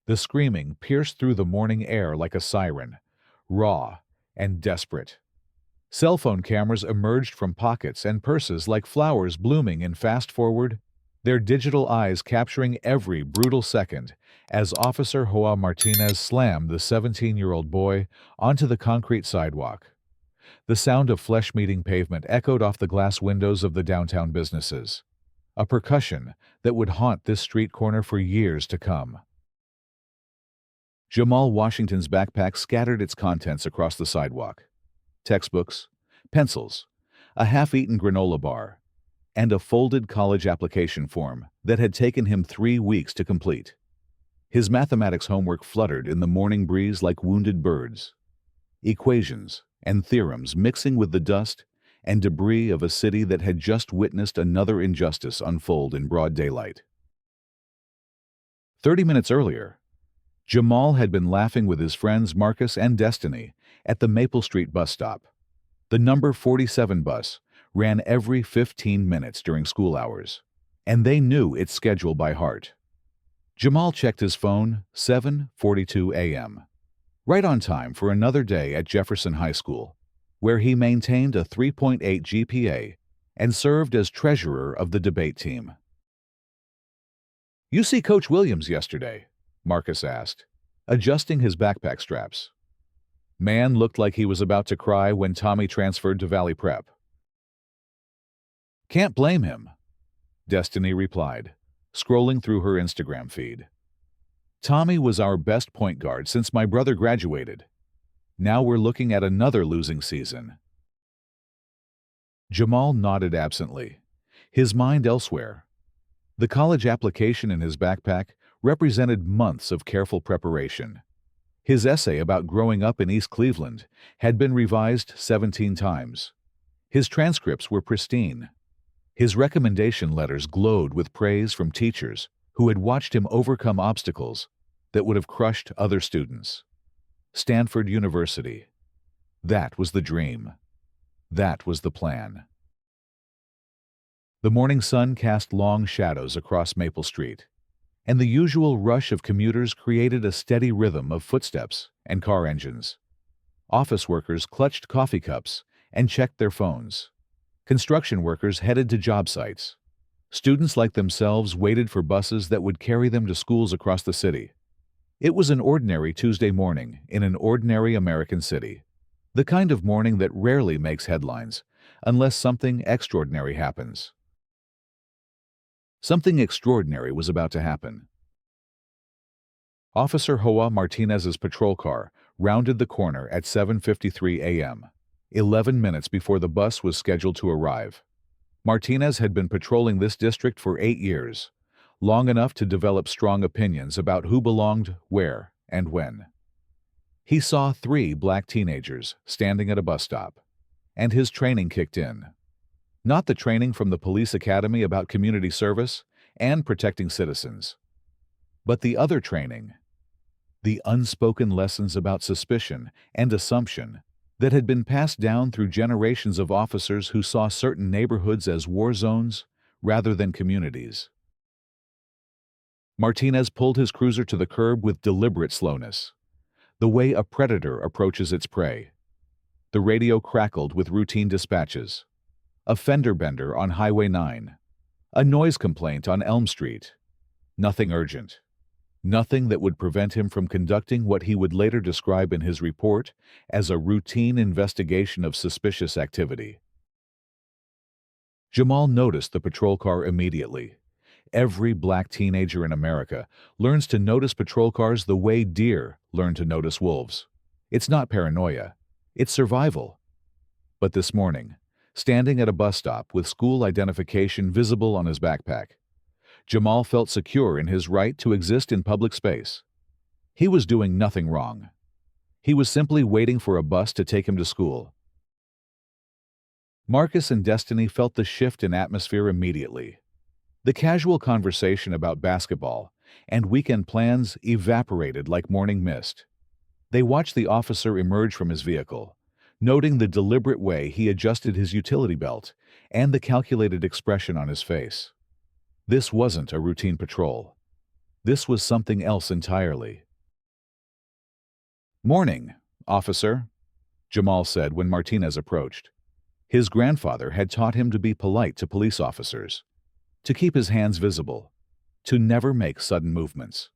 The screaming pierced through the morning air like a siren, raw and desperate. Cell phone cameras emerged from pockets and purses like flowers blooming in fast-forward, their digital eyes capturing every brutal second as Officer Joa Martinez slammed the 17-year-old boy onto the concrete sidewalk. The sound of flesh-meeting pavement echoed off the glass windows of the downtown businesses, a percussion that would haunt this street corner for years to come. Jamal Washington's backpack scattered its contents across the sidewalk. Textbooks, pencils, a half-eaten granola bar, and a folded college application form that had taken him 3 weeks to complete. His mathematics homework fluttered in the morning breeze like wounded birds. Equations and theorems mixing with the dust and debris of a city that had just witnessed another injustice unfold in broad daylight. 30 minutes earlier, Jamal had been laughing with his friends Marcus and Destiny at the Maple Street bus stop. The number 47 bus ran every 15 minutes during school hours, and they knew its schedule by heart. Jamal checked his phone, 7:42 a.m., right on time for another day at Jefferson High School, where he maintained a 3.8 GPA and served as treasurer of the debate team. "You see Coach Williams yesterday?" Marcus asked, adjusting his backpack straps. Man looked like he was about to cry when Tommy transferred to Valley Prep. "Can't blame him," Destiny replied, scrolling through her Instagram feed. "Tommy was our best point guard since my brother graduated. Now we're looking at another losing season." Jamal nodded absently, his mind elsewhere. The college application in his backpack represented months of careful preparation. His essay about growing up in East Cleveland had been revised 17 times. His transcripts were pristine. His recommendation letters glowed with praise from teachers who had watched him overcome obstacles that would have crushed other students. Stanford University. That was the dream. That was the plan. The morning sun cast long shadows across Maple Street, and the usual rush of commuters created a steady rhythm of footsteps and car engines. Office workers clutched coffee cups and checked their phones. Construction workers headed to job sites. Students like themselves waited for buses that would carry them to schools across the city. It was an ordinary Tuesday morning in an ordinary American city. The kind of morning that rarely makes headlines, unless something extraordinary happens. Something extraordinary was about to happen. Officer Joa Martinez's patrol car rounded the corner at 7:53 a.m., 11 minutes before the bus was scheduled to arrive. Martinez had been patrolling this district for 8 years, long enough to develop strong opinions about who belonged where and when. He saw 3 black teenagers standing at a bus stop, and his training kicked in. Not the training from the police academy about community service and protecting citizens, but the other training, the unspoken lessons about suspicion and assumption that had been passed down through generations of officers who saw certain neighborhoods as war zones rather than communities. Martinez pulled his cruiser to the curb with deliberate slowness, the way a predator approaches its prey. The radio crackled with routine dispatches. A fender bender on Highway 9. A noise complaint on Elm Street. Nothing urgent. Nothing that would prevent him from conducting what he would later describe in his report as a routine investigation of suspicious activity. Jamal noticed the patrol car immediately. Every black teenager in America learns to notice patrol cars the way deer learn to notice wolves. It's not paranoia. It's survival. But this morning, standing at a bus stop with school identification visible on his backpack, Jamal felt secure in his right to exist in public space. He was doing nothing wrong. He was simply waiting for a bus to take him to school. Marcus and Destiny felt the shift in atmosphere immediately. The casual conversation about basketball and weekend plans evaporated like morning mist. They watched the officer emerge from his vehicle, noting the deliberate way he adjusted his utility belt and the calculated expression on his face. This wasn't a routine patrol. This was something else entirely. "Morning, officer," Jamal said when Martinez approached. His grandfather had taught him to be polite to police officers, to keep his hands visible, to never make sudden movements.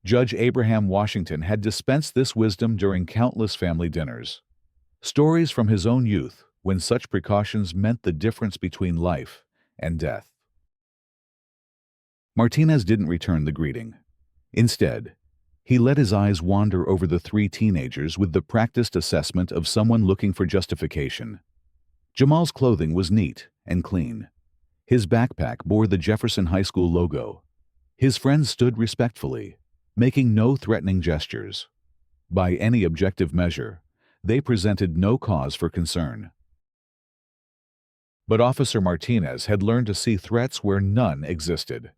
Judge Abraham Washington had dispensed this wisdom during countless family dinners. Stories from his own youth when such precautions meant the difference between life and death. Martinez didn't return the greeting. Instead, he let his eyes wander over the three teenagers with the practiced assessment of someone looking for justification. Jamal's clothing was neat and clean. His backpack bore the Jefferson High School logo. His friends stood respectfully, making no threatening gestures. By any objective measure, they presented no cause for concern. But Officer Martinez had learned to see threats where none existed.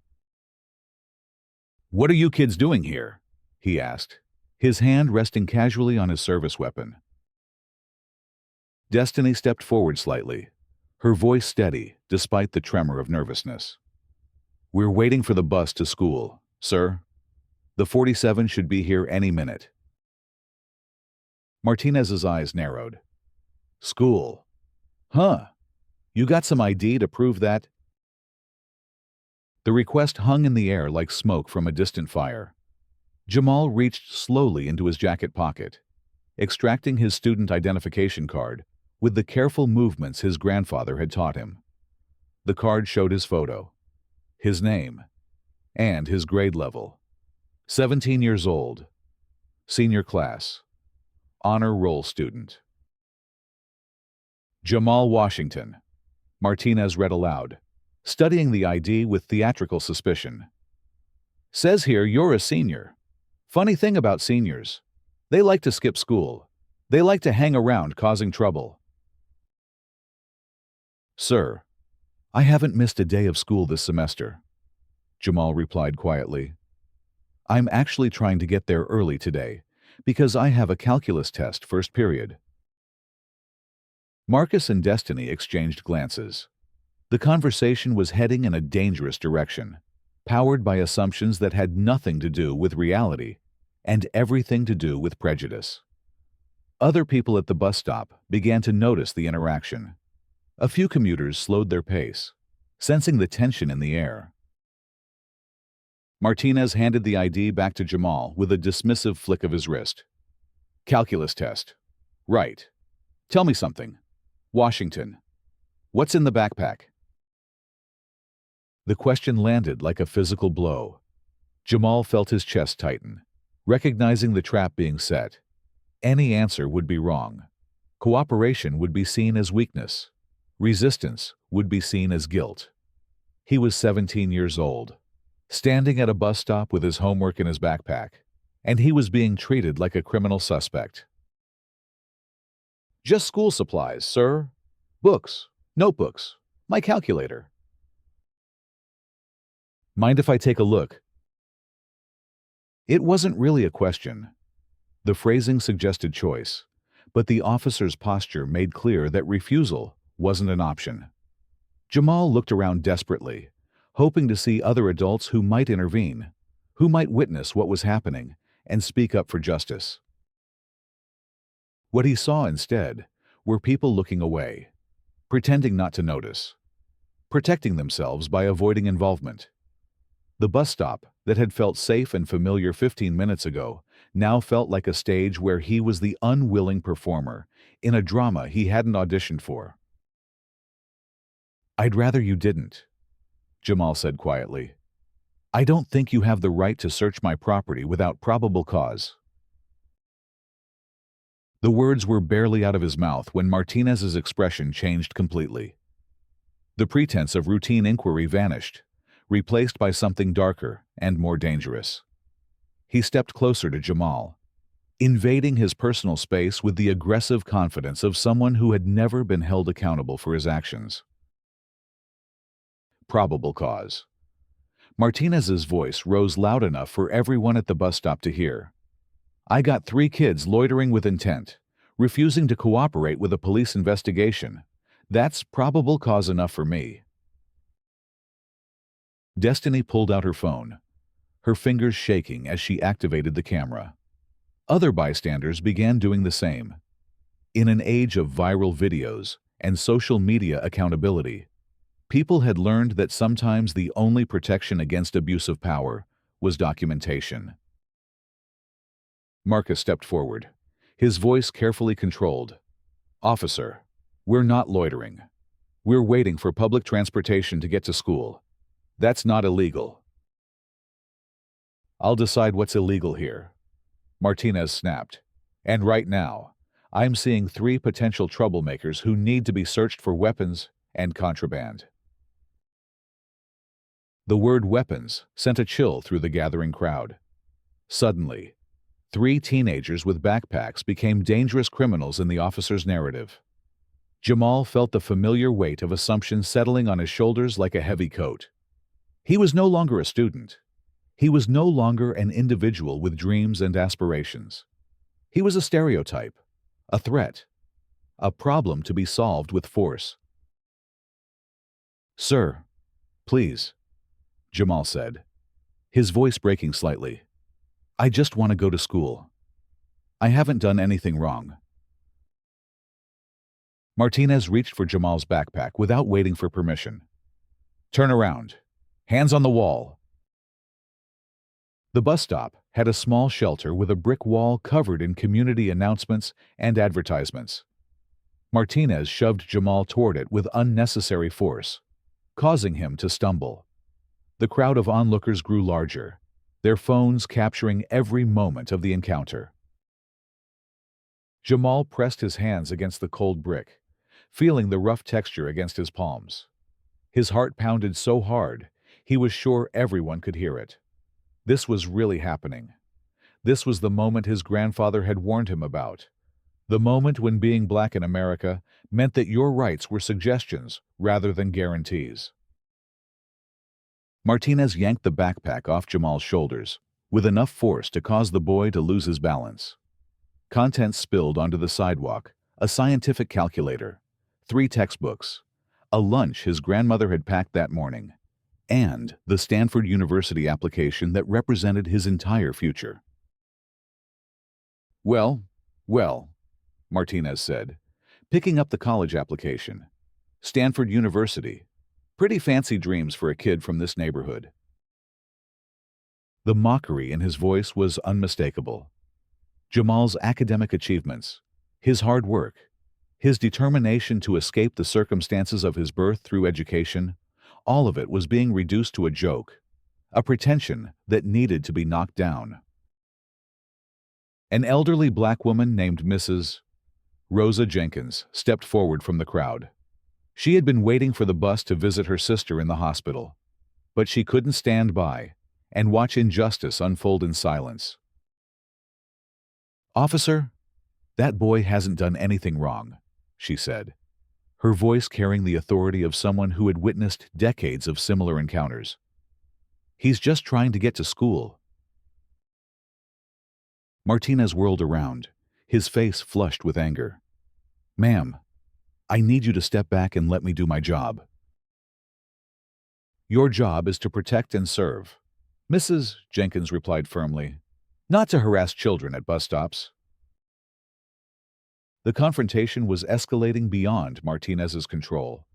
"What are you kids doing here?" he asked, his hand resting casually on his service weapon. Destiny stepped forward slightly, her voice steady despite the tremor of nervousness. "We're waiting for the bus to school, sir. The 47 should be here any minute." Martinez's eyes narrowed. "School? Huh? You got some ID to prove that?" The request hung in the air like smoke from a distant fire. Jamal reached slowly into his jacket pocket, extracting his student identification card with the careful movements his grandfather had taught him. The card showed his photo, his name, and his grade level. 17 years old, senior class, honor roll student. Jamal Washington, Martinez read aloud, studying the ID with theatrical suspicion. "Says here you're a senior. Funny thing about seniors, they like to skip school. They like to hang around causing trouble." "Sir, I haven't missed a day of school this semester," Jamal replied quietly. "I'm actually trying to get there early today because I have a calculus test first period." Marcus and Destiny exchanged glances. The conversation was heading in a dangerous direction, powered by assumptions that had nothing to do with reality and everything to do with prejudice. Other people at the bus stop began to notice the interaction. A few commuters slowed their pace, sensing the tension in the air. Martinez handed the ID back to Jamal with a dismissive flick of his wrist. "Calculus test. Right. Tell me something. Washington. What's in the backpack?" The question landed like a physical blow. Jamal felt his chest tighten, recognizing the trap being set. Any answer would be wrong. Cooperation would be seen as weakness. Resistance would be seen as guilt. He was 17 years old, standing at a bus stop with his homework in his backpack, and he was being treated like a criminal suspect. "Just school supplies, sir. Books, notebooks, my calculator." "Mind if I take a look?" It wasn't really a question. The phrasing suggested choice, but the officer's posture made clear that refusal wasn't an option. Jamal looked around desperately, hoping to see other adults who might intervene, who might witness what was happening and speak up for justice. What he saw instead were people looking away, pretending not to notice, protecting themselves by avoiding involvement. The bus stop that had felt safe and familiar 15 minutes ago now felt like a stage where he was the unwilling performer in a drama he hadn't auditioned for. "I'd rather you didn't," Jamal said quietly. "I don't think you have the right to search my property without probable cause." The words were barely out of his mouth when Martinez's expression changed completely. The pretense of routine inquiry vanished, replaced by something darker and more dangerous. He stepped closer to Jamal, invading his personal space with the aggressive confidence of someone who had never been held accountable for his actions. Probable cause. Martinez's voice rose loud enough for everyone at the bus stop to hear. "I got 3 kids loitering with intent, refusing to cooperate with a police investigation. That's probable cause enough for me." Destiny pulled out her phone. her fingers shaking as she activated the camera. Other bystanders began doing the same. In an age of viral videos and social media accountability, people had learned that sometimes the only protection against abuse of power was documentation. Marcus stepped forward, his voice carefully controlled. "Officer, we're not loitering. We're waiting for public transportation to get to school. That's not illegal." "I'll decide what's illegal here," Martinez snapped. "And right now, I'm seeing 3 potential troublemakers who need to be searched for weapons and contraband." The word weapons sent a chill through the gathering crowd. Suddenly, 3 teenagers with backpacks became dangerous criminals in the officer's narrative. Jamal felt the familiar weight of assumption settling on his shoulders like a heavy coat. He was no longer a student. He was no longer an individual with dreams and aspirations. He was a stereotype, a threat, a problem to be solved with force. "Sir, please," Jamal said, his voice breaking slightly. "I just want to go to school. I haven't done anything wrong." Martinez reached for Jamal's backpack without waiting for permission. "Turn around. Hands on the wall." The bus stop had a small shelter with a brick wall covered in community announcements and advertisements. Martinez shoved Jamal toward it with unnecessary force, causing him to stumble. The crowd of onlookers grew larger, their phones capturing every moment of the encounter. Jamal pressed his hands against the cold brick, feeling the rough texture against his palms. His heart pounded so hard, he was sure everyone could hear it. This was really happening. This was the moment his grandfather had warned him about. The moment when being black in America meant that your rights were suggestions rather than guarantees. Martinez yanked the backpack off Jamal's shoulders, with enough force to cause the boy to lose his balance. Contents spilled onto the sidewalk: a scientific calculator, 3 textbooks, a lunch his grandmother had packed that morning, and the Stanford University application that represented his entire future. Well, Martinez said, picking up the college application. "Stanford University. Pretty fancy dreams for a kid from this neighborhood." The mockery in his voice was unmistakable. Jamal's academic achievements, his hard work, his determination to escape the circumstances of his birth through education, all of it was being reduced to a joke, a pretension that needed to be knocked down. An elderly black woman named Mrs. Rosa Jenkins stepped forward from the crowd. She had been waiting for the bus to visit her sister in the hospital, but she couldn't stand by and watch injustice unfold in silence. "Officer, that boy hasn't done anything wrong," she said, her voice carrying the authority of someone who had witnessed decades of similar encounters. "He's just trying to get to school." Martinez whirled around, his face flushed with anger. "Ma'am, I need you to step back and let me do my job." "Your job is to protect and serve," Mrs. Jenkins replied firmly, "not to harass children at bus stops." The confrontation was escalating beyond Martinez's control.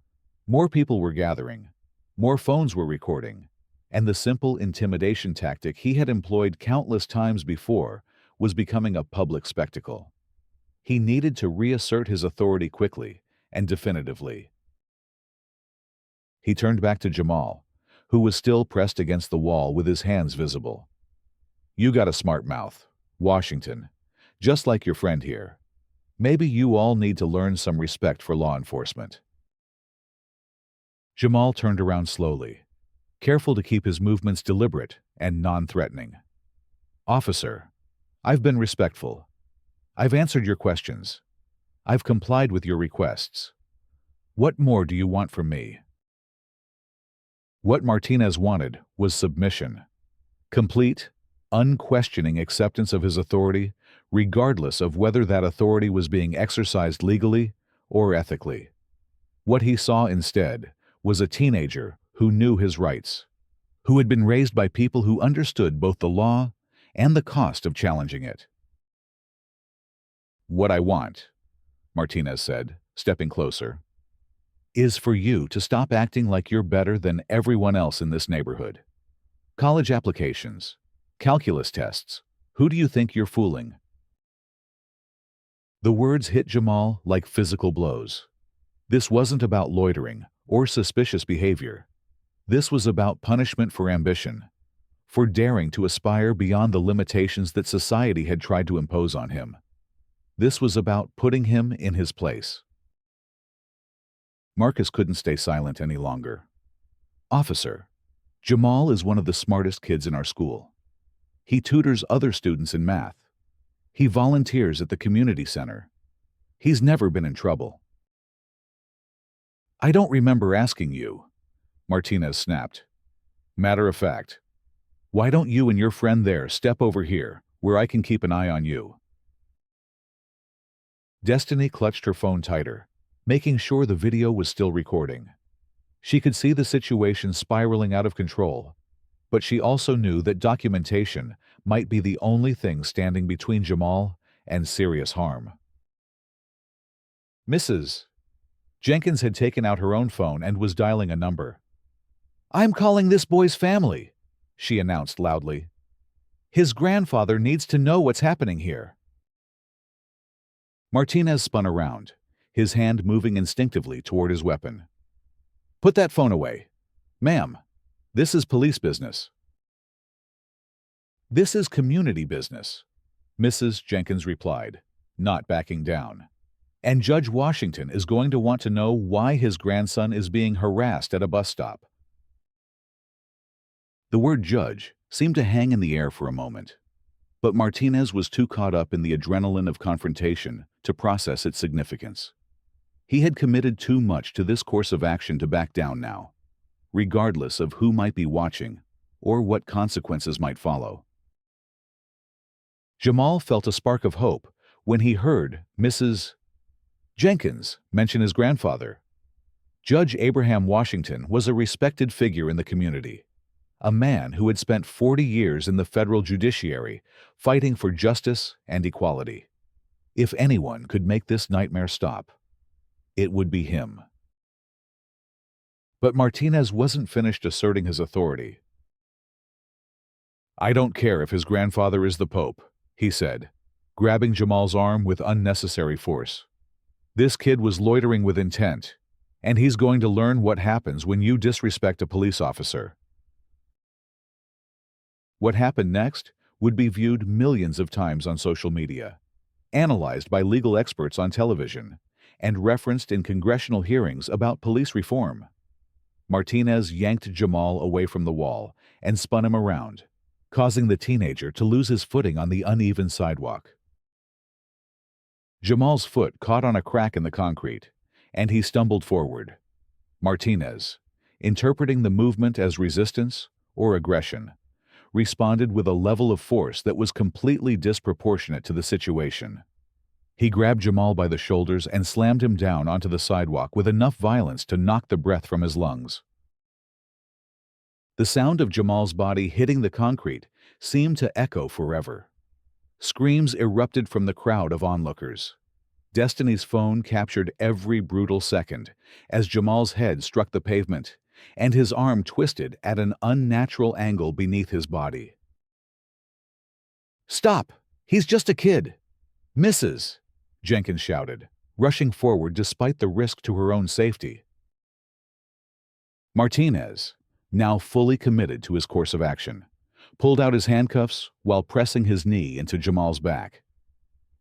More people were gathering, more phones were recording, and the simple intimidation tactic he had employed countless times before was becoming a public spectacle. He needed to reassert his authority quickly and definitively. He turned back to Jamal, who was still pressed against the wall with his hands visible. "You got a smart mouth, Washington, just like your friend here. Maybe you all need to learn some respect for law enforcement." Jamal turned around slowly, careful to keep his movements deliberate and non-threatening. "Officer, I've been respectful. I've answered your questions. I've complied with your requests. What more do you want from me?" What Martinez wanted was submission. Complete, unquestioning acceptance of his authority, regardless of whether that authority was being exercised legally or ethically. What he saw instead was a teenager who knew his rights, who had been raised by people who understood both the law and the cost of challenging it. "What I want," Martinez said, stepping closer, "is for you to stop acting like you're better than everyone else in this neighborhood. College applications, calculus tests, who do you think you're fooling?" The words hit Jamal like physical blows. This wasn't about loitering or suspicious behavior. This was about punishment for ambition, for daring to aspire beyond the limitations that society had tried to impose on him. This was about putting him in his place. Marcus couldn't stay silent any longer. "Officer, Jamal is one of the smartest kids in our school. He tutors other students in math. He volunteers at the community center. He's never been in trouble." "I don't remember asking you," Martinez snapped. "Matter of fact, why don't you and your friend there step over here, where I can keep an eye on you?" Destiny clutched her phone tighter, making sure the video was still recording. She could see the situation spiraling out of control, but she also knew that documentation might be the only thing standing between Jamal and serious harm. "Mrs. Jenkins had taken out her own phone and was dialing a number. "I'm calling this boy's family," she announced loudly. "His grandfather needs to know what's happening here." Martinez spun around, his hand moving instinctively toward his weapon. "Put that phone away. Ma'am, this is police business." "This is community business," Mrs. Jenkins replied, not backing down. "And Judge Washington is going to want to know why his grandson is being harassed at a bus stop." The word judge seemed to hang in the air for a moment, but Martinez was too caught up in the adrenaline of confrontation to process its significance. He had committed too much to this course of action to back down now, regardless of who might be watching or what consequences might follow. Jamal felt a spark of hope when he heard Mrs. Jenkins mention his grandfather. Judge Abraham Washington was a respected figure in the community, a man who had spent 40 years in the federal judiciary fighting for justice and equality. If anyone could make this nightmare stop, it would be him. But Martinez wasn't finished asserting his authority. "I don't care if his grandfather is the Pope," he said, grabbing Jamal's arm with unnecessary force. "This kid was loitering with intent, and he's going to learn what happens when you disrespect a police officer." What happened next would be viewed millions of times on social media, analyzed by legal experts on television, and referenced in congressional hearings about police reform. Martinez yanked Jamal away from the wall and spun him around, causing the teenager to lose his footing on the uneven sidewalk. Jamal's foot caught on a crack in the concrete, and he stumbled forward. Martinez, interpreting the movement as resistance or aggression, responded with a level of force that was completely disproportionate to the situation. He grabbed Jamal by the shoulders and slammed him down onto the sidewalk with enough violence to knock the breath from his lungs. The sound of Jamal's body hitting the concrete seemed to echo forever. Screams erupted from the crowd of onlookers. Destiny's phone captured every brutal second as Jamal's head struck the pavement and his arm twisted at an unnatural angle beneath his body. "Stop! He's just a kid!" "Mrs." Jenkins shouted, rushing forward despite the risk to her own safety. Martinez, now fully committed to his course of action, pulled out his handcuffs while pressing his knee into Jamal's back.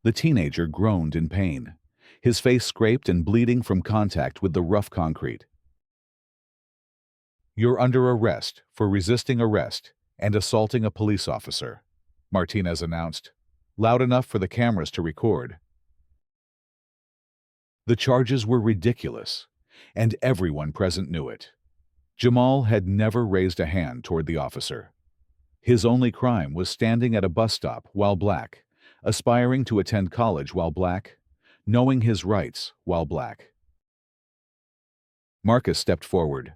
The teenager groaned in pain, his face scraped and bleeding from contact with the rough concrete. "You're under arrest for resisting arrest and assaulting a police officer," Martinez announced, loud enough for the cameras to record. The charges were ridiculous, and everyone present knew it. Jamal had never raised a hand toward the officer. His only crime was standing at a bus stop while black, aspiring to attend college while black, knowing his rights while black. Marcus stepped forward,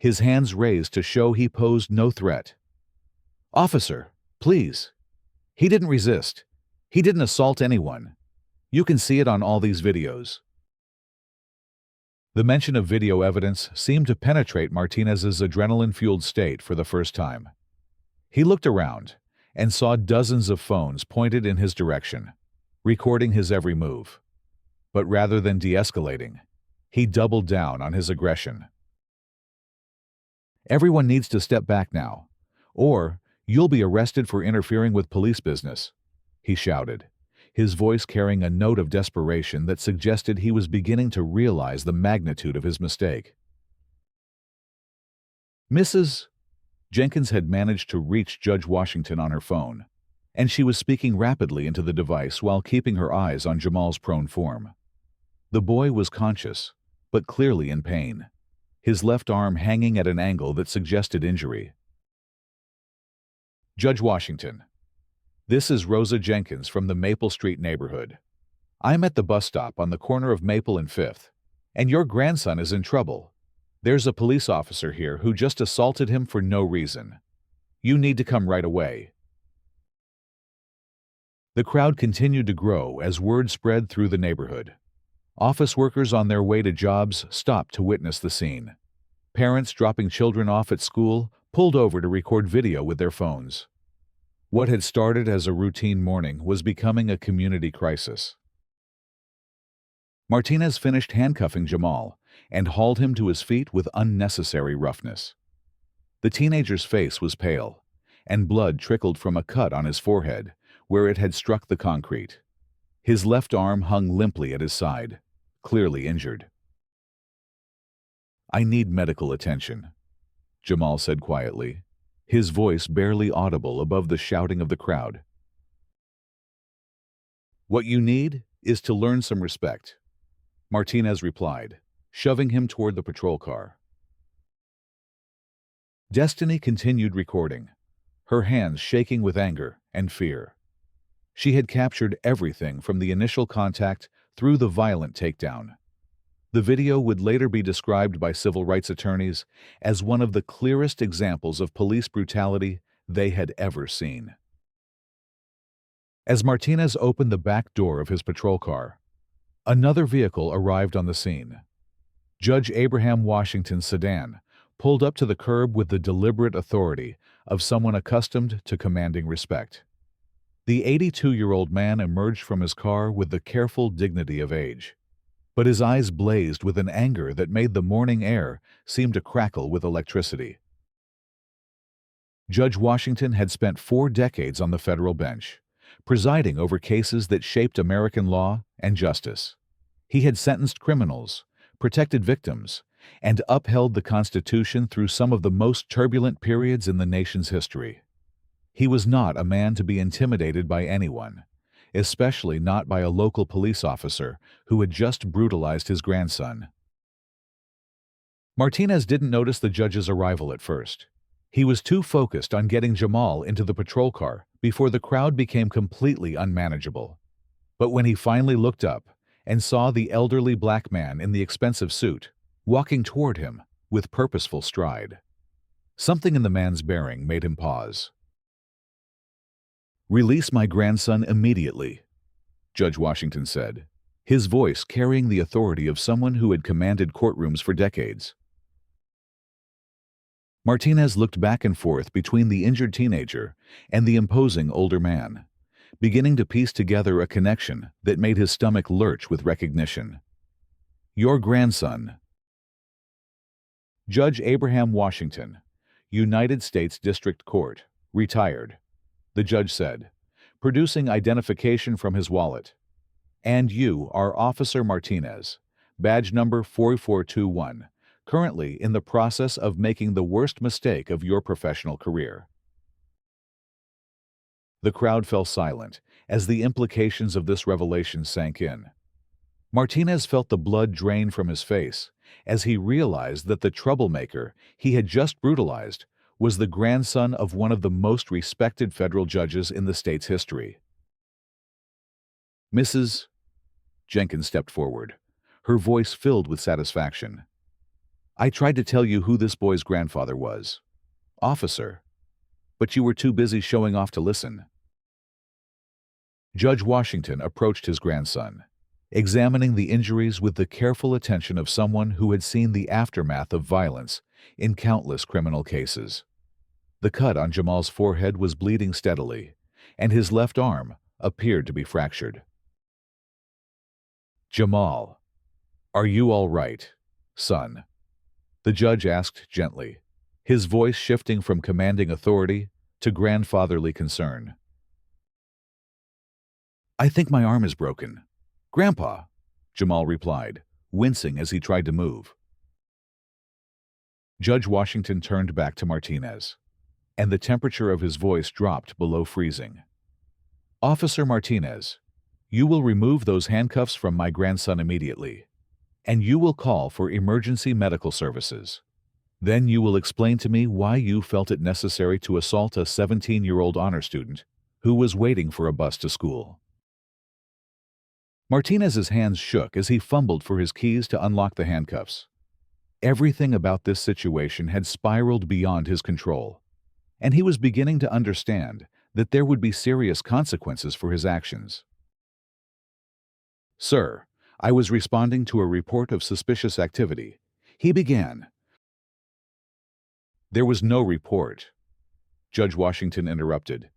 his hands raised to show he posed no threat. "Officer, please. He didn't resist. He didn't assault anyone. You can see it on all these videos." The mention of video evidence seemed to penetrate Martinez's adrenaline-fueled state for the first time. He looked around and saw dozens of phones pointed in his direction, recording his every move. But rather than de-escalating, he doubled down on his aggression. "Everyone needs to step back now, or you'll be arrested for interfering with police business," he shouted, his voice carrying a note of desperation that suggested he was beginning to realize the magnitude of his mistake. Mrs. Jenkins had managed to reach Judge Washington on her phone, and she was speaking rapidly into the device while keeping her eyes on Jamal's prone form. The boy was conscious, but clearly in pain, his left arm hanging at an angle that suggested injury. "Judge Washington, this is Rosa Jenkins from the Maple Street neighborhood. I'm at the bus stop on the corner of Maple and 5th, and your grandson is in trouble. There's a police officer here who just assaulted him for no reason. You need to come right away." The crowd continued to grow as word spread through the neighborhood. Office workers on their way to jobs stopped to witness the scene. Parents dropping children off at school pulled over to record video with their phones. What had started as a routine morning was becoming a community crisis. Martinez finished handcuffing Jamal and hauled him to his feet with unnecessary roughness. The teenager's face was pale, and blood trickled from a cut on his forehead where it had struck the concrete. His left arm hung limply at his side, clearly injured. "I need medical attention," Jamal said quietly, his voice barely audible above the shouting of the crowd. "What you need is to learn some respect," Martinez replied, shoving him toward the patrol car. Destiny continued recording, her hands shaking with anger and fear. She had captured everything from the initial contact through the violent takedown. The video would later be described by civil rights attorneys as one of the clearest examples of police brutality they had ever seen. As Martinez opened the back door of his patrol car, another vehicle arrived on the scene. Judge Abraham Washington's sedan pulled up to the curb with the deliberate authority of someone accustomed to commanding respect. The 82-year-old man emerged from his car with the careful dignity of age, but his eyes blazed with an anger that made the morning air seem to crackle with electricity. Judge Washington had spent 4 decades on the federal bench, presiding over cases that shaped American law and justice. He had sentenced criminals, protected victims, and upheld the Constitution through some of the most turbulent periods in the nation's history. He was not a man to be intimidated by anyone, especially not by a local police officer who had just brutalized his grandson. Martinez didn't notice the judge's arrival at first. He was too focused on getting Jamal into the patrol car before the crowd became completely unmanageable. But when he finally looked up and saw the elderly black man in the expensive suit walking toward him with purposeful stride, something in the man's bearing made him pause. "Release my grandson immediately," Judge Washington said, his voice carrying the authority of someone who had commanded courtrooms for decades. Martinez looked back and forth between the injured teenager and the imposing older man, beginning to piece together a connection that made his stomach lurch with recognition. "Your grandson." Judge Abraham Washington, United States District Court, retired, the judge said, producing identification from his wallet. "And you are Officer Martinez, badge number 4421, currently in the process of making the worst mistake of your professional career." The crowd fell silent as the implications of this revelation sank in. Martinez felt the blood drain from his face as he realized that the troublemaker he had just brutalized was the grandson of one of the most respected federal judges in the state's history. "Mrs. Jenkins stepped forward, her voice filled with satisfaction. I tried to tell you who this boy's grandfather was, officer, but you were too busy showing off to listen. Judge Washington approached his grandson, examining the injuries with the careful attention of someone who had seen the aftermath of violence in countless criminal cases. The cut on Jamal's forehead was bleeding steadily, and his left arm appeared to be fractured. "Jamal, are you all right, son?" the judge asked gently, his voice shifting from commanding authority to grandfatherly concern. "I think my arm is broken, Grandpa," Jamal replied, wincing as he tried to move. Judge Washington turned back to Martinez, and the temperature of his voice dropped below freezing. "Officer Martinez, you will remove those handcuffs from my grandson immediately, and you will call for emergency medical services. Then you will explain to me why you felt it necessary to assault a 17-year-old honor student who was waiting for a bus to school." Martinez's hands shook as he fumbled for his keys to unlock the handcuffs. Everything about this situation had spiraled beyond his control, and he was beginning to understand that there would be serious consequences for his actions. "Sir, I was responding to a report of suspicious activity," he began. "There was no report," Judge Washington interrupted.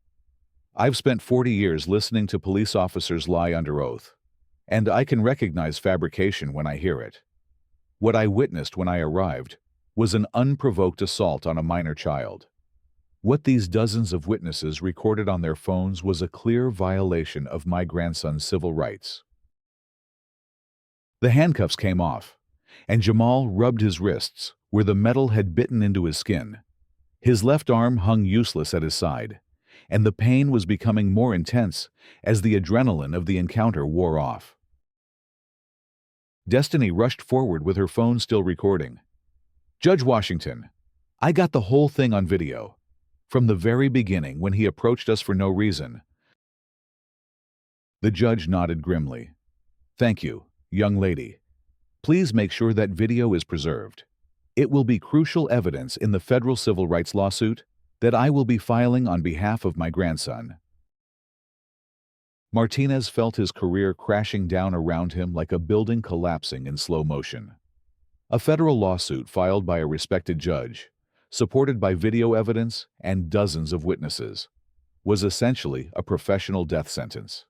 "I've spent 40 years listening to police officers lie under oath, and I can recognize fabrication when I hear it. What I witnessed when I arrived was an unprovoked assault on a minor child. What these dozens of witnesses recorded on their phones was a clear violation of my grandson's civil rights." The handcuffs came off, and Jamal rubbed his wrists where the metal had bitten into his skin. His left arm hung useless at his side, and the pain was becoming more intense as the adrenaline of the encounter wore off. Destiny rushed forward with her phone still recording. "Judge Washington, I got the whole thing on video, from the very beginning when he approached us for no reason." The judge nodded grimly. "Thank you, young lady. Please make sure that video is preserved. It will be crucial evidence in the federal civil rights lawsuit that I will be filing on behalf of my grandson." Martinez felt his career crashing down around him like a building collapsing in slow motion. A federal lawsuit filed by a respected judge, supported by video evidence and dozens of witnesses, was essentially a professional death sentence.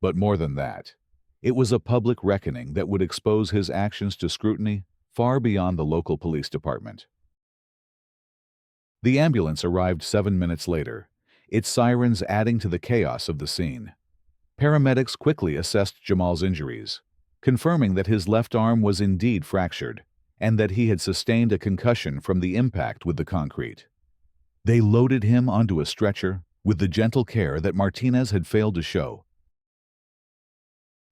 But more than that, it was a public reckoning that would expose his actions to scrutiny far beyond the local police department. The ambulance arrived 7 minutes later, its sirens adding to the chaos of the scene. Paramedics quickly assessed Jamal's injuries, confirming that his left arm was indeed fractured and that he had sustained a concussion from the impact with the concrete. They loaded him onto a stretcher with the gentle care that Martinez had failed to show.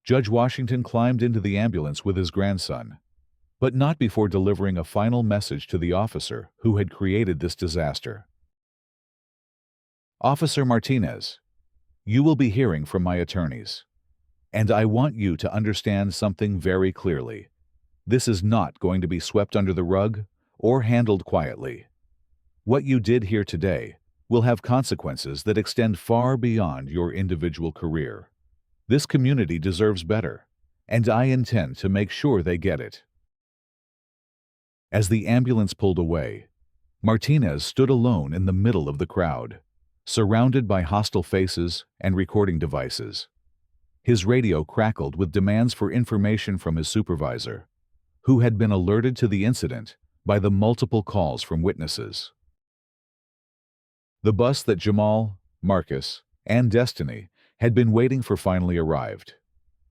Judge Washington climbed into the ambulance with his grandson, but not before delivering a final message to the officer who had created this disaster. "Officer Martinez, you will be hearing from my attorneys, and I want you to understand something very clearly. This is not going to be swept under the rug or handled quietly. What you did here today will have consequences that extend far beyond your individual career. This community deserves better, and I intend to make sure they get it." As the ambulance pulled away, Martinez stood alone in the middle of the crowd, surrounded by hostile faces and recording devices. His radio crackled with demands for information from his supervisor, who had been alerted to the incident by the multiple calls from witnesses. The bus that Jamal, Marcus, and Destiny had been waiting for finally arrived,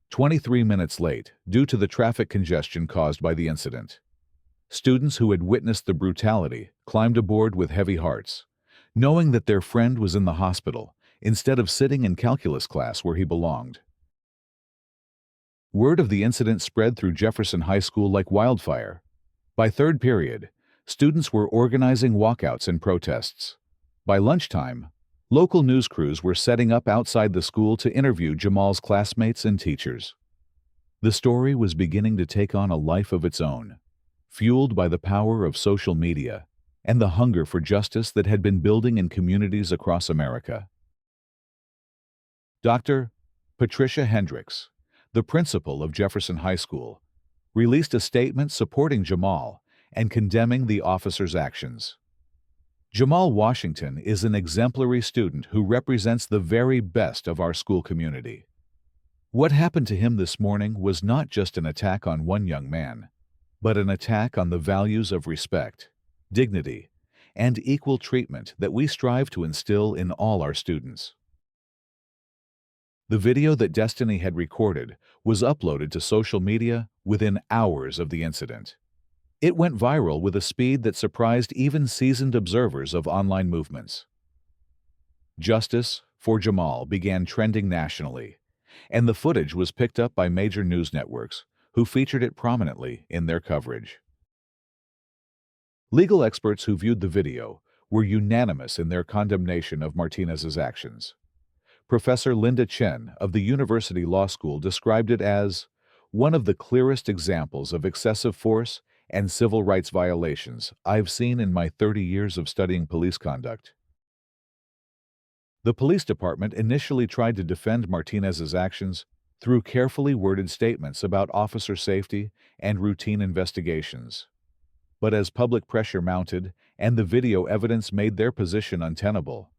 23 minutes late due to the traffic congestion caused by the incident. Students who had witnessed the brutality climbed aboard with heavy hearts, knowing that their friend was in the hospital instead of sitting in calculus class where he belonged. Word of the incident spread through Jefferson High School like wildfire. By third period, students were organizing walkouts and protests. By lunchtime, local news crews were setting up outside the school to interview Jamal's classmates and teachers. The story was beginning to take on a life of its own, fueled by the power of social media and the hunger for justice that had been building in communities across America. Dr. Patricia Hendricks, the principal of Jefferson High School, released a statement supporting Jamal and condemning the officer's actions. Jamal Washington is an exemplary student who represents the very best of our school community. What happened to him this morning was not just an attack on one young man, but an attack on the values of respect, dignity, and equal treatment that we strive to instill in all our students. The video that Destiny had recorded was uploaded to social media within hours of the incident. It went viral with a speed that surprised even seasoned observers of online movements. Justice for Jamal began trending nationally, and the footage was picked up by major news networks, who featured it prominently in their coverage. Legal experts who viewed the video were unanimous in their condemnation of Martinez's actions. Professor Linda Chen of the University Law School described it as one of the clearest examples of excessive force and civil rights violations I've seen in my 30 years of studying police conduct. The police department initially tried to defend Martinez's actions through carefully worded statements about officer safety and routine investigations. But as public pressure mounted and the video evidence made their position untenable,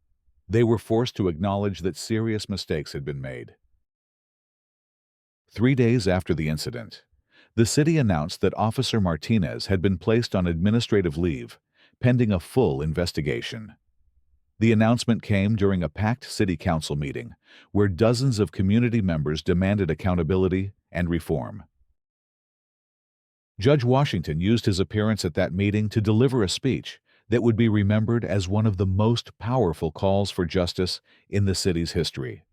they were forced to acknowledge that serious mistakes had been made. 3 days after the incident, the city announced that Officer Martinez had been placed on administrative leave, pending a full investigation. The announcement came during a packed city council meeting where dozens of community members demanded accountability and reform. Judge Washington used his appearance at that meeting to deliver a speech that would be remembered as one of the most powerful calls for justice in the city's history.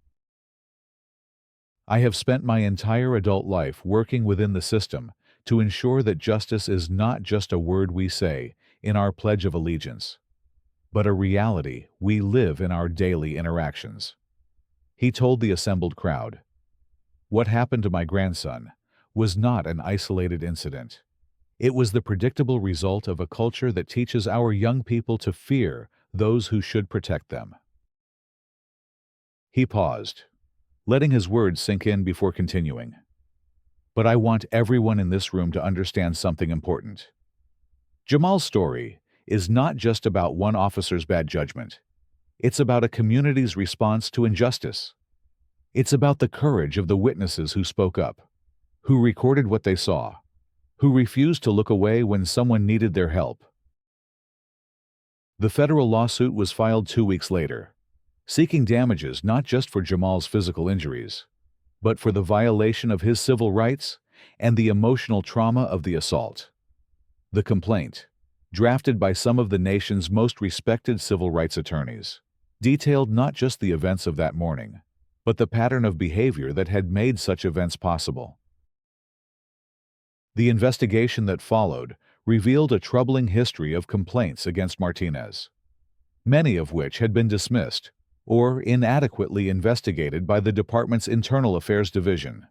I have spent my entire adult life working within the system to ensure that justice is not just a word we say in our Pledge of Allegiance, but a reality we live in our daily interactions. He told the assembled crowd, "What happened to my grandson was not an isolated incident. It was the predictable result of a culture that teaches our young people to fear those who should protect them." He paused, letting his words sink in before continuing. "But I want everyone in this room to understand something important. Jamal's story is not just about one officer's bad judgment. It's about a community's response to injustice. It's about the courage of the witnesses who spoke up, who recorded what they saw, who refused to look away when someone needed their help." The federal lawsuit was filed 2 weeks later, seeking damages not just for Jamal's physical injuries, but for the violation of his civil rights and the emotional trauma of the assault. The complaint, drafted by some of the nation's most respected civil rights attorneys, detailed not just the events of that morning, but the pattern of behavior that had made such events possible. The investigation that followed revealed a troubling history of complaints against Martinez, many of which had been dismissed or inadequately investigated by the department's Internal Affairs Division.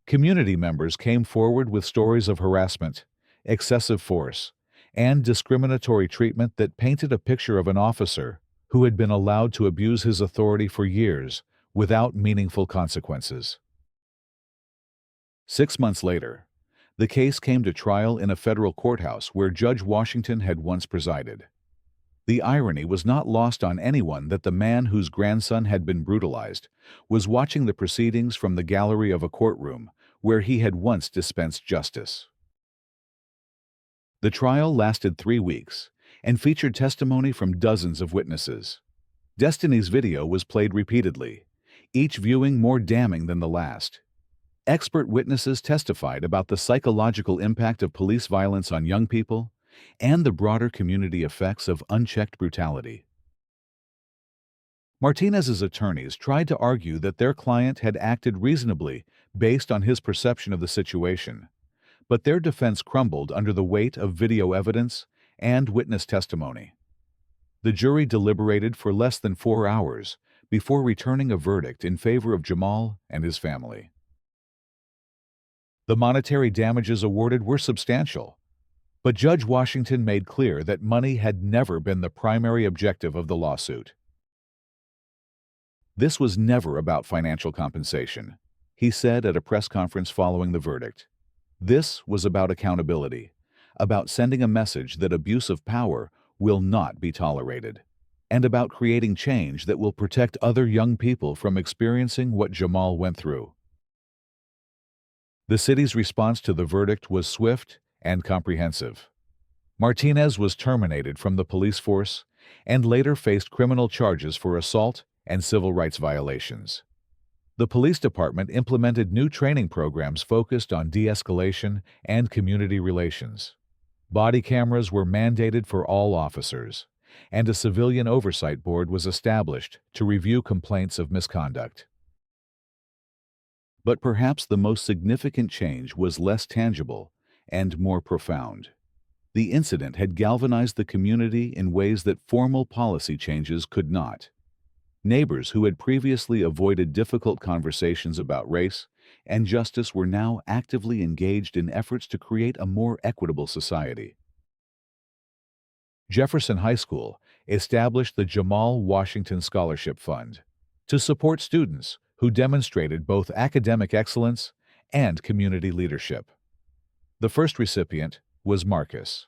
Community members came forward with stories of harassment, excessive force, and discriminatory treatment that painted a picture of an officer who had been allowed to abuse his authority for years without meaningful consequences. 6 months later, the case came to trial in a federal courthouse where Judge Washington had once presided. The irony was not lost on anyone that the man whose grandson had been brutalized was watching the proceedings from the gallery of a courtroom where he had once dispensed justice. The trial lasted 3 weeks and featured testimony from dozens of witnesses. Destiny's video was played repeatedly, each viewing more damning than the last. Expert witnesses testified about the psychological impact of police violence on young people and the broader community effects of unchecked brutality. Martinez's attorneys tried to argue that their client had acted reasonably based on his perception of the situation, but their defense crumbled under the weight of video evidence and witness testimony. The jury deliberated for less than 4 hours before returning a verdict in favor of Jamal and his family. The monetary damages awarded were substantial, But Judge Washington made clear that money had never been the primary objective of the lawsuit. This was never about financial compensation, he said at a press conference following the verdict. This was about accountability, about sending a message that abuse of power will not be tolerated, and about creating change that will protect other young people from experiencing what Jamal went through. The city's response to the verdict was swift and comprehensive. Martinez was terminated from the police force and later faced criminal charges for assault and civil rights violations. The police department implemented new training programs focused on de-escalation and community relations. Body cameras were mandated for all officers, and a civilian oversight board was established to review complaints of misconduct. But perhaps the most significant change was less tangible and more profound. The incident had galvanized the community in ways that formal policy changes could not. Neighbors who had previously avoided difficult conversations about race and justice were now actively engaged in efforts to create a more equitable society. Jefferson High School established the Jamal Washington Scholarship Fund to support students who demonstrated both academic excellence and community leadership. The first recipient was Marcus,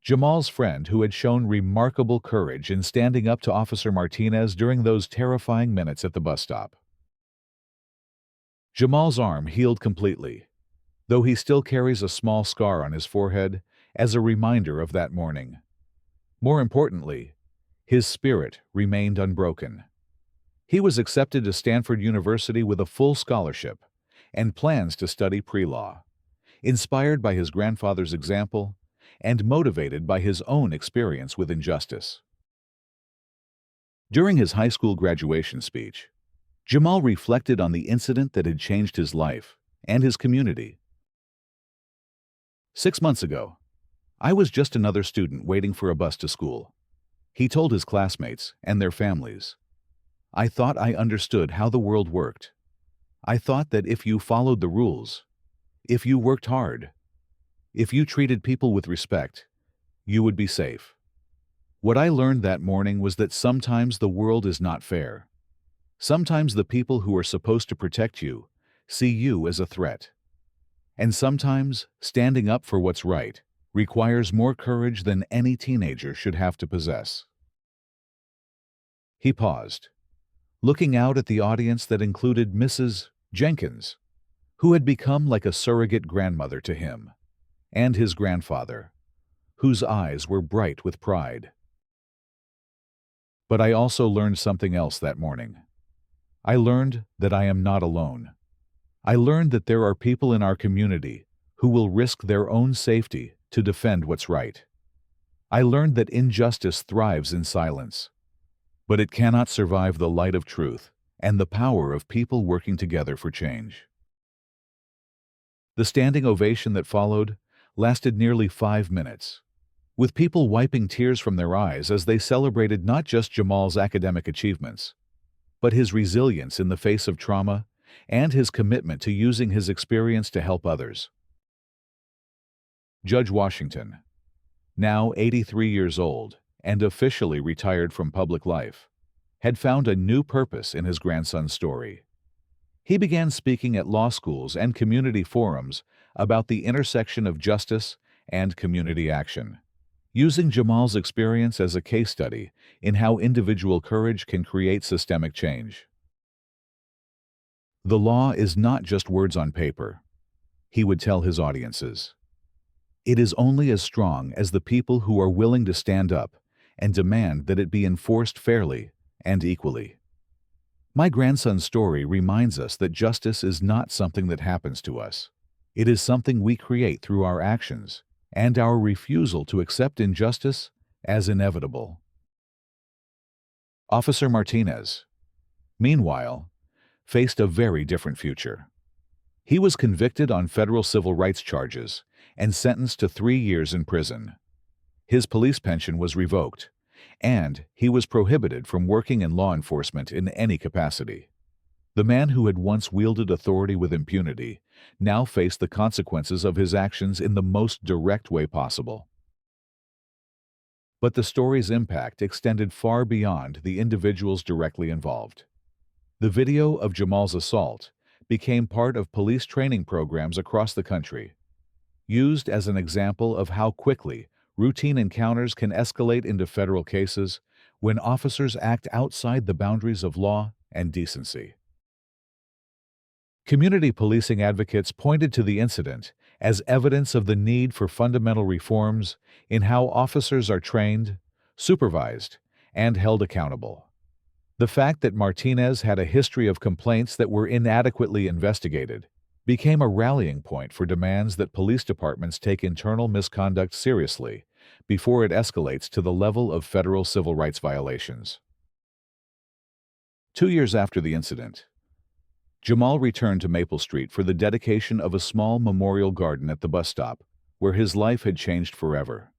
Jamal's friend who had shown remarkable courage in standing up to Officer Martinez during those terrifying minutes at the bus stop. Jamal's arm healed completely, though he still carries a small scar on his forehead as a reminder of that morning. More importantly, his spirit remained unbroken. He was accepted to Stanford University with a full scholarship and plans to study pre-law, inspired by his grandfather's example and motivated by his own experience with injustice. During his high school graduation speech, Jamal reflected on the incident that had changed his life and his community. 6 months ago, I was just another student waiting for a bus to school, he told his classmates and their families. I thought I understood how the world worked. I thought that if you followed the rules, if you worked hard, if you treated people with respect, you would be safe. What I learned that morning was that sometimes the world is not fair. Sometimes the people who are supposed to protect you see you as a threat. And sometimes standing up for what's right requires more courage than any teenager should have to possess. He paused, looking out at the audience that included Mrs. Jenkins, who had become like a surrogate grandmother to him, and his grandfather, whose eyes were bright with pride. But I also learned something else that morning. I learned that I am not alone. I learned that there are people in our community who will risk their own safety to defend what's right. I learned that injustice thrives in silence, but it cannot survive the light of truth and the power of people working together for change. The standing ovation that followed lasted nearly 5 minutes, with people wiping tears from their eyes as they celebrated not just Jamal's academic achievements, but his resilience in the face of trauma and his commitment to using his experience to help others. Judge Washington, now 83 years old and officially retired from public life, had found a new purpose in his grandson's story. He began speaking at law schools and community forums about the intersection of justice and community action, using Jamal's experience as a case study in how individual courage can create systemic change. The law is not just words on paper, he would tell his audiences. It is only as strong as the people who are willing to stand up and demand that it be enforced fairly and equally. My grandson's story reminds us that justice is not something that happens to us. It is something we create through our actions and our refusal to accept injustice as inevitable. Officer Martinez, meanwhile, faced a very different future. He was convicted on federal civil rights charges and sentenced to 3 years in prison. His police pension was revoked, and he was prohibited from working in law enforcement in any capacity. The man who had once wielded authority with impunity now faced the consequences of his actions in the most direct way possible. But the story's impact extended far beyond the individuals directly involved. The video of Jamal's assault became part of police training programs across the country, used as an example of how quickly routine encounters can escalate into federal cases when officers act outside the boundaries of law and decency. Community policing advocates pointed to the incident as evidence of the need for fundamental reforms in how officers are trained, supervised, and held accountable. The fact that Martinez had a history of complaints that were inadequately investigated became a rallying point for demands that police departments take internal misconduct seriously before it escalates to the level of federal civil rights violations. 2 years after the incident, Jamal returned to Maple Street for the dedication of a small memorial garden at the bus stop, where his life had changed forever.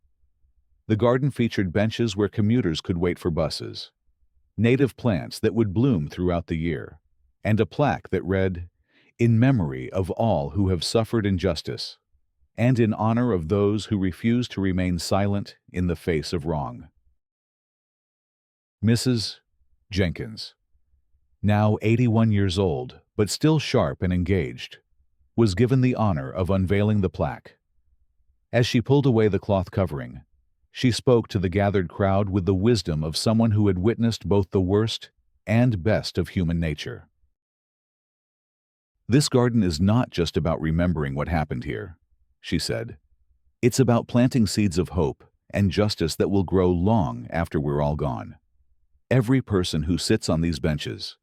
The garden featured benches where commuters could wait for buses, native plants that would bloom throughout the year, and a plaque that read, "In memory of all who have suffered injustice, and in honor of those who refuse to remain silent in the face of wrong." Mrs. Jenkins, now 81 years old, but still sharp and engaged, was given the honor of unveiling the plaque. As she pulled away the cloth covering, she spoke to the gathered crowd with the wisdom of someone who had witnessed both the worst and best of human nature. "This garden is not just about remembering what happened here," she said. "It's about planting seeds of hope and justice that will grow long after we're all gone. Every person who sits on these benches,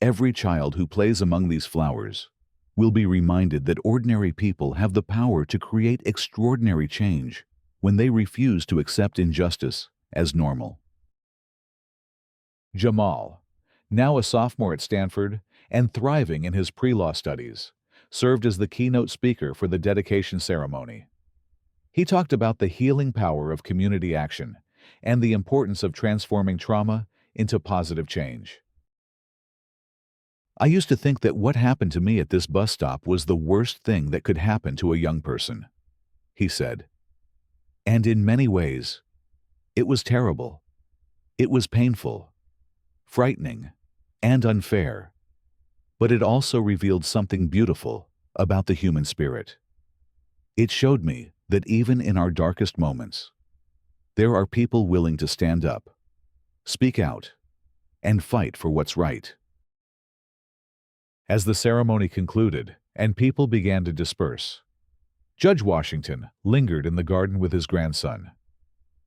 every child who plays among these flowers, will be reminded that ordinary people have the power to create extraordinary change when they refuse to accept injustice as normal." Jamal, now a sophomore at Stanford and thriving in his pre-law studies, served as the keynote speaker for the dedication ceremony. He talked about the healing power of community action and the importance of transforming trauma into positive change. "I used to think that what happened to me at this bus stop was the worst thing that could happen to a young person," he said. "And in many ways, it was terrible. It was painful, frightening, and unfair. But it also revealed something beautiful about the human spirit. It showed me that even in our darkest moments, there are people willing to stand up, speak out, and fight for what's right." As the ceremony concluded and people began to disperse, Judge Washington lingered in the garden with his grandson.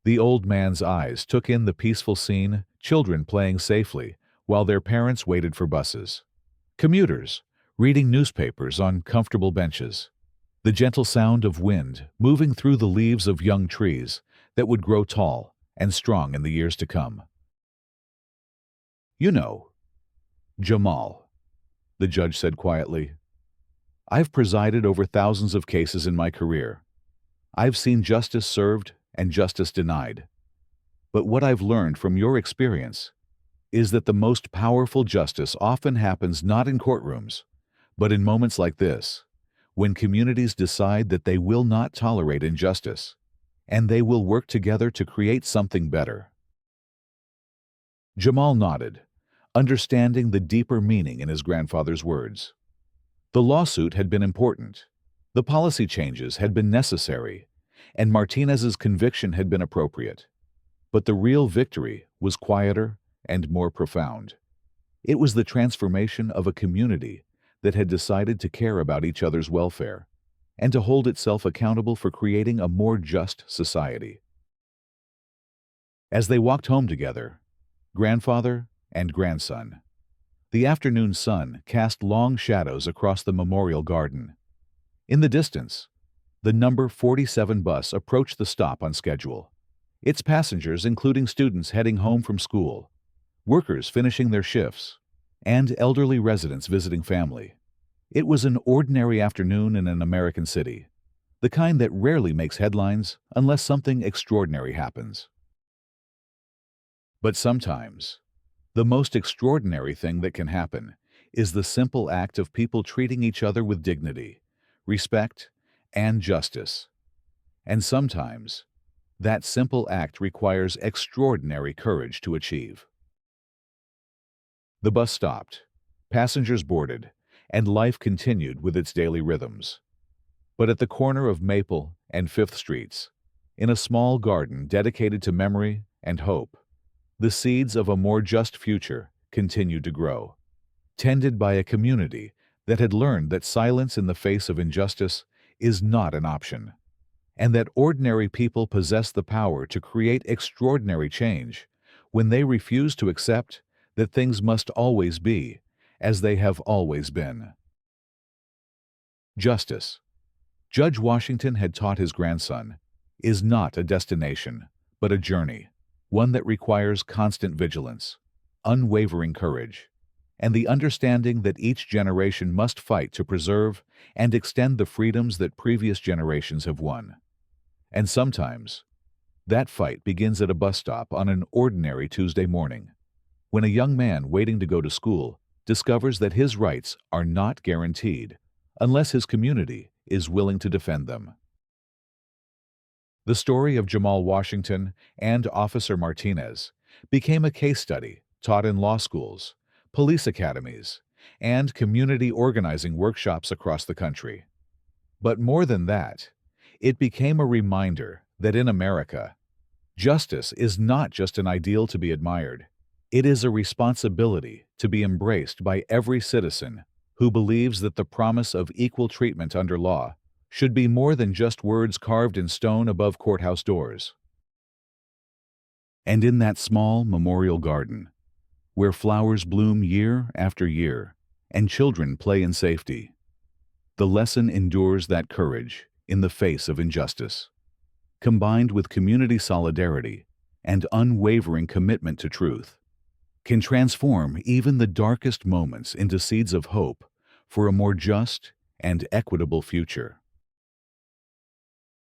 The old man's eyes took in the peaceful scene, children playing safely while their parents waited for buses, commuters reading newspapers on comfortable benches, the gentle sound of wind moving through the leaves of young trees that would grow tall and strong in the years to come. "You know, Jamal," the judge said quietly, "I've presided over thousands of cases in my career. I've seen justice served and justice denied. But what I've learned from your experience is that the most powerful justice often happens not in courtrooms, but in moments like this, when communities decide that they will not tolerate injustice, and they will work together to create something better." Jamal nodded, understanding the deeper meaning in his grandfather's words. The lawsuit had been important, the policy changes had been necessary, and Martinez's conviction had been appropriate. But the real victory was quieter and more profound. It was the transformation of a community that had decided to care about each other's welfare and to hold itself accountable for creating a more just society. As they walked home together, grandfather and grandson, the afternoon sun cast long shadows across the memorial garden. In the distance, the number 47 bus approached the stop on schedule, its passengers including students heading home from school, workers finishing their shifts, and elderly residents visiting family. It was an ordinary afternoon in an American city, the kind that rarely makes headlines unless something extraordinary happens. But sometimes, the most extraordinary thing that can happen is the simple act of people treating each other with dignity, respect, and justice. And sometimes, that simple act requires extraordinary courage to achieve. The bus stopped, passengers boarded, and life continued with its daily rhythms. But at the corner of Maple and Fifth Streets, in a small garden dedicated to memory and hope, the seeds of a more just future continued to grow, tended by a community that had learned that silence in the face of injustice is not an option, and that ordinary people possess the power to create extraordinary change when they refuse to accept that things must always be as they have always been. Justice, Judge Washington had taught his grandson, is not a destination, but a journey, one that requires constant vigilance, unwavering courage, and the understanding that each generation must fight to preserve and extend the freedoms that previous generations have won. And sometimes, that fight begins at a bus stop on an ordinary Tuesday morning, when a young man waiting to go to school discovers that his rights are not guaranteed unless his community is willing to defend them. The story of Jamal Washington and Officer Martinez became a case study taught in law schools, police academies, and community organizing workshops across the country. But more than that, it became a reminder that in America, justice is not just an ideal to be admired. It is a responsibility to be embraced by every citizen who believes that the promise of equal treatment under law should be more than just words carved in stone above courthouse doors. And in that small memorial garden, where flowers bloom year after year and children play in safety, the lesson endures that courage in the face of injustice, combined with community solidarity and unwavering commitment to truth, can transform even the darkest moments into seeds of hope for a more just and equitable future.